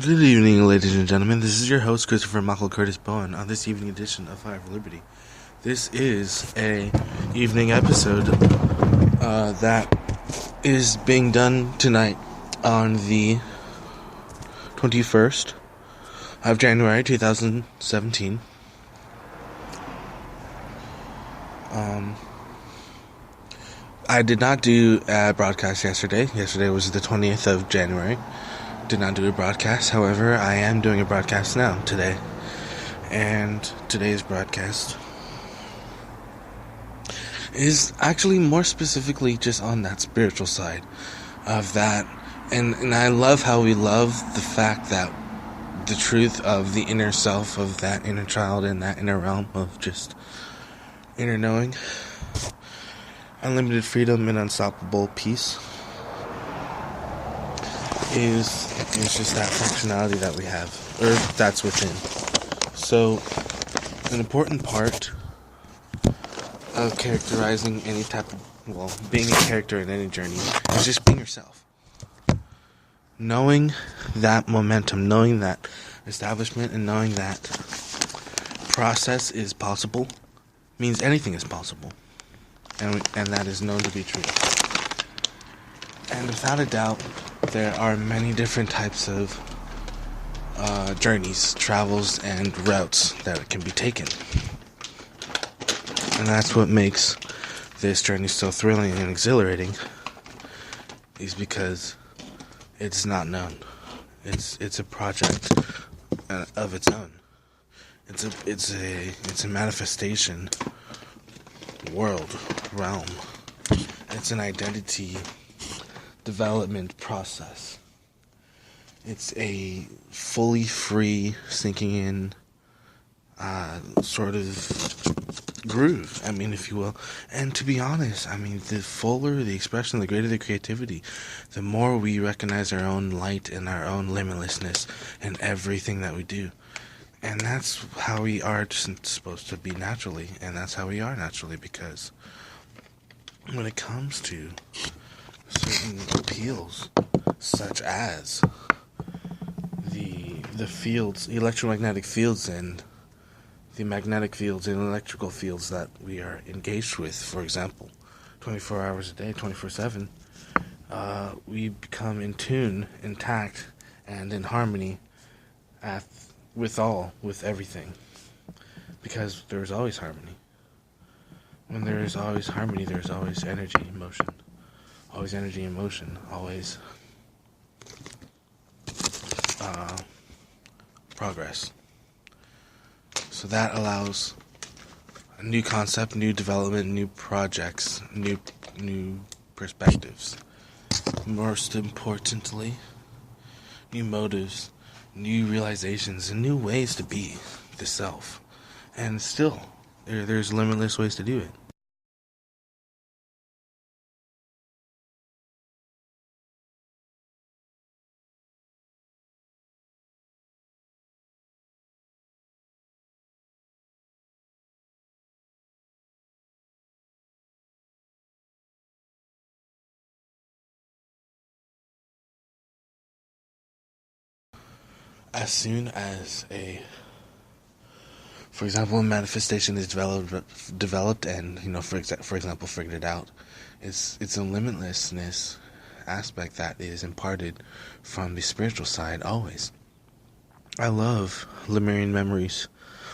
Good evening, ladies and gentlemen. This is your host, Christopher Michael Curtis Bowen, on this evening edition of Fire for Liberty. This is a evening episode that is being done tonight on the 21st of January 2017. I did not do a broadcast yesterday. Yesterday was the 20th of January. Did not do a broadcast. However, I am doing a broadcast now, today. And today's broadcast is actually more specifically just on that spiritual side of that. And I love how we love the fact that the truth of the inner self, of that inner child and that inner realm of just inner knowing, unlimited freedom and unstoppable peace is just that functionality that we have, or that's within. So, an important part of characterizing any type of, being a character in any journey is just being yourself. Knowing that momentum, knowing that establishment, and knowing that process is possible means anything is possible. And that is known to be true. And without a doubt, there are many different types of journeys, travels, and routes that can be taken. And that's what makes this journey so thrilling and exhilarating, is because it's not known. It's a project of its own. It's a manifestation, world, realm. It's an identity development process. It's a fully free, sinking in sort of groove, if you will. And to be honest, the fuller the expression, the greater the creativity, the more we recognize our own light and our own limitlessness in everything that we do. And that's how we are just supposed to be naturally, and that's how we are naturally, because when it comes to certain appeals, such as the fields, electromagnetic fields, and the magnetic fields and electrical fields that we are engaged with, for example, 24 hours a day, 24/7, we become in tune, intact, and in harmony with everything, because there's always harmony. When there is always harmony, there's always energy in motion. Always energy in motion. Always progress. So that allows a new concept, new development, new projects, new perspectives. Most importantly, new motives, new realizations, and new ways to be the self. And still, there's limitless ways to do it. As soon as for example, a manifestation is developed, and for example, figured it out, it's a limitlessness aspect that is imparted from the spiritual side always. I love Lemurian memories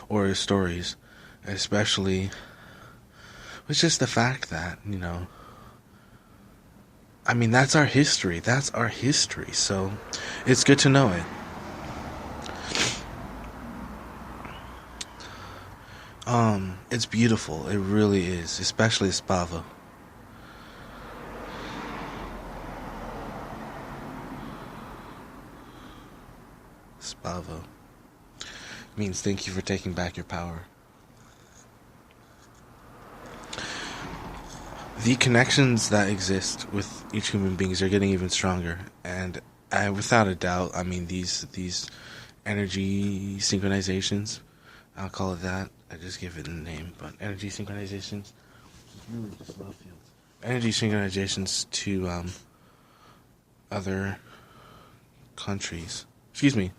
or stories, especially with just the fact that that's our history. That's our history. So it's good to know it. It's beautiful. It really is, especially Spava. Spava means thank you for taking back your power. The connections that exist with each human beings are getting even stronger, and without a doubt, these energy synchronizations, I'll call it that. I just give it a name, but energy synchronizations, really just love fields. Energy synchronizations to other countries excuse me,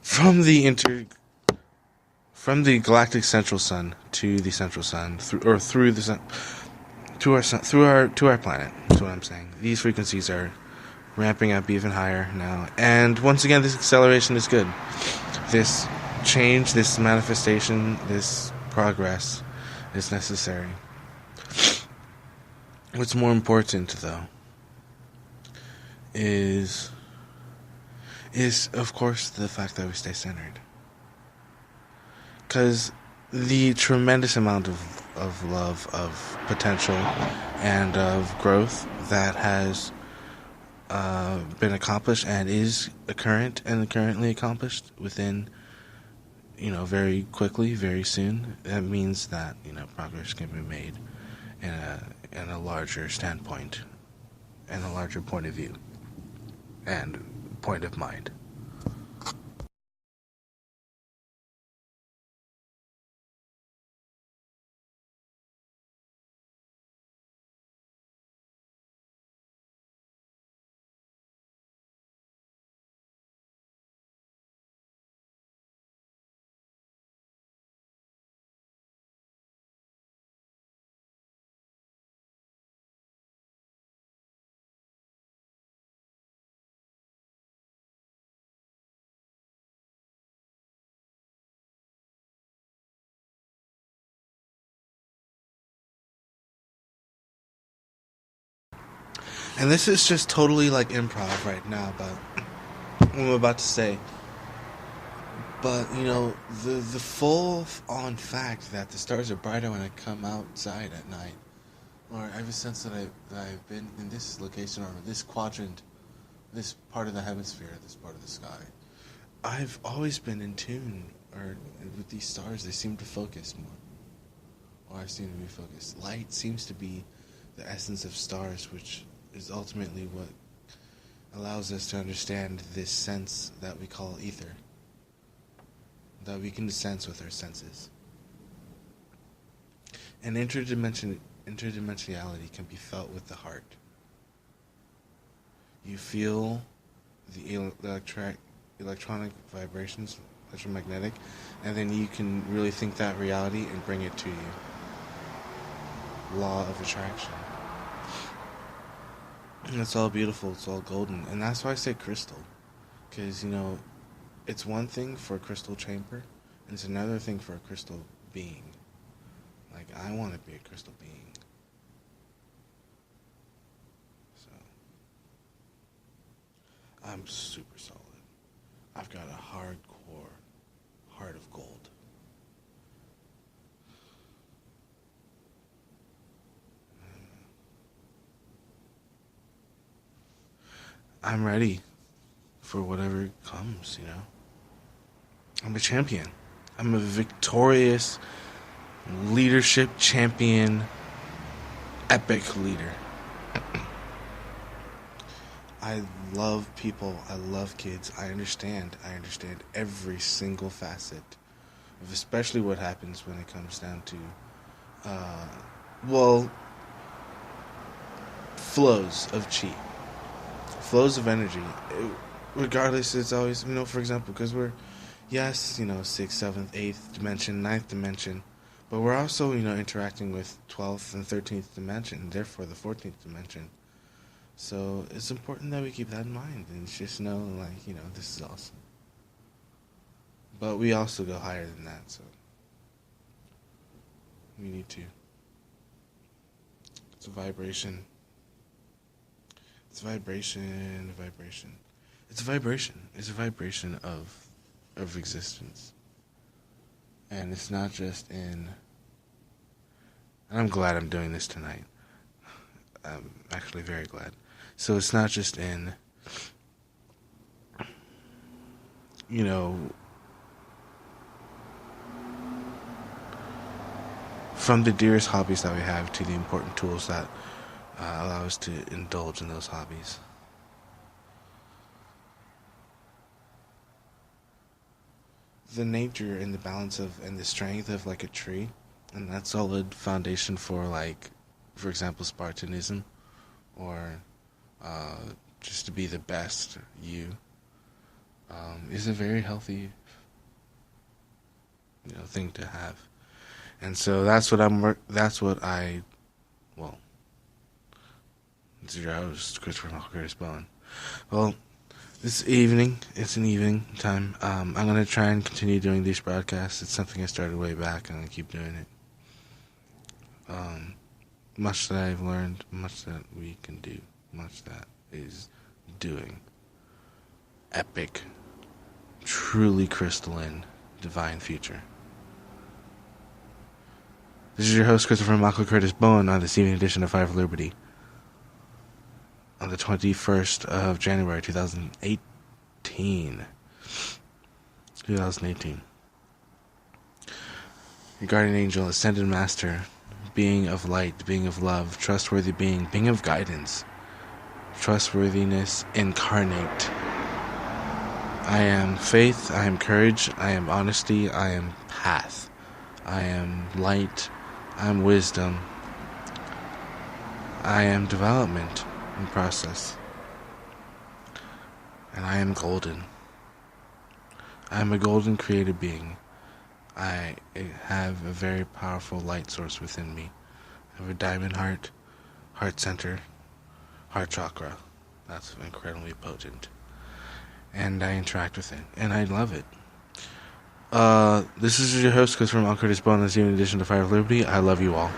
from the from the galactic central sun to the central sun, through the sun, to our planet. That's what I'm saying. These frequencies are ramping up even higher now, and once again, this acceleration is good. This change, this manifestation, this progress is necessary. What's more important, though, is of course the fact that we stay centered. Because the tremendous amount of love, of potential, and of growth that has been accomplished and is currently accomplished within, very quickly, very soon, that means that, progress can be made in a larger standpoint, and a larger point of view, and point of mind. And this is just totally like improv right now, but what I'm about to say. But the full on fact that the stars are brighter when I come outside at night, or ever since that I've been in this location or this quadrant, this part of the hemisphere, this part of the sky, I've always been in tune or with these stars. They seem to focus more, or I seem to be focused. Light seems to be the essence of stars, which is ultimately what allows us to understand this sense that we call ether, that we can sense with our senses. And interdimensionality can be felt with the heart. You feel the electronic vibrations, electromagnetic, and then you can really think that reality and bring it to you. Law of attraction. And it's all beautiful, it's all golden. And that's why I say crystal. Because, it's one thing for a crystal chamber, and it's another thing for a crystal being. Like, I want to be a crystal being. So, I'm super solid. I've got a hardcore heart of gold. I'm ready for whatever comes, I'm a champion. I'm a victorious leadership champion, epic leader. I love people. I love kids. I understand every single facet of especially what happens when it comes down to, flows of chi. Flows of energy, regardless, it's always, for example, because we're, yes, 6th, 7th, 8th dimension, 9th dimension, but we're also, interacting with 12th and 13th dimension, therefore the 14th dimension. So it's important that we keep that in mind and just know, this is awesome. But we also go higher than that, so we need to. It's a vibration. It's vibration. It's a vibration. It's a vibration of existence. And it's not just in... And I'm glad I'm doing this tonight. I'm actually very glad. So it's not just in, from the dearest hobbies that we have to the important tools that allow us to indulge in those hobbies. The nature and the balance and the strength of like a tree, and that solid foundation for for example, Spartanism, or just to be the best you. is a very healthy, thing to have. And so that's what well, this is your host, Christopher Curtis Bowen. Well, this evening, it's an evening time. I'm going to try and continue doing these broadcasts. It's something I started way back, and I keep doing it. Much that I've learned, much that we can do, much that is doing. Epic, truly crystalline, divine future. This is your host, Christopher Michael Curtis Bowen, on this evening edition of Fire for Liberty. On the 21st of January, 2018. Your guardian angel, ascended master, being of light, being of love, trustworthy being of guidance, trustworthiness incarnate. I am faith, I am courage, I am honesty, I am path, I am light, I am wisdom, I am development in process, and I am golden. I am a golden created being. I have a very powerful light source within me. I have a diamond heart center, heart chakra. That's incredibly potent. And I interact with it, and I love it. This is your host, Chris from Curtis Bonus, in addition to Fire of Liberty. I love you all.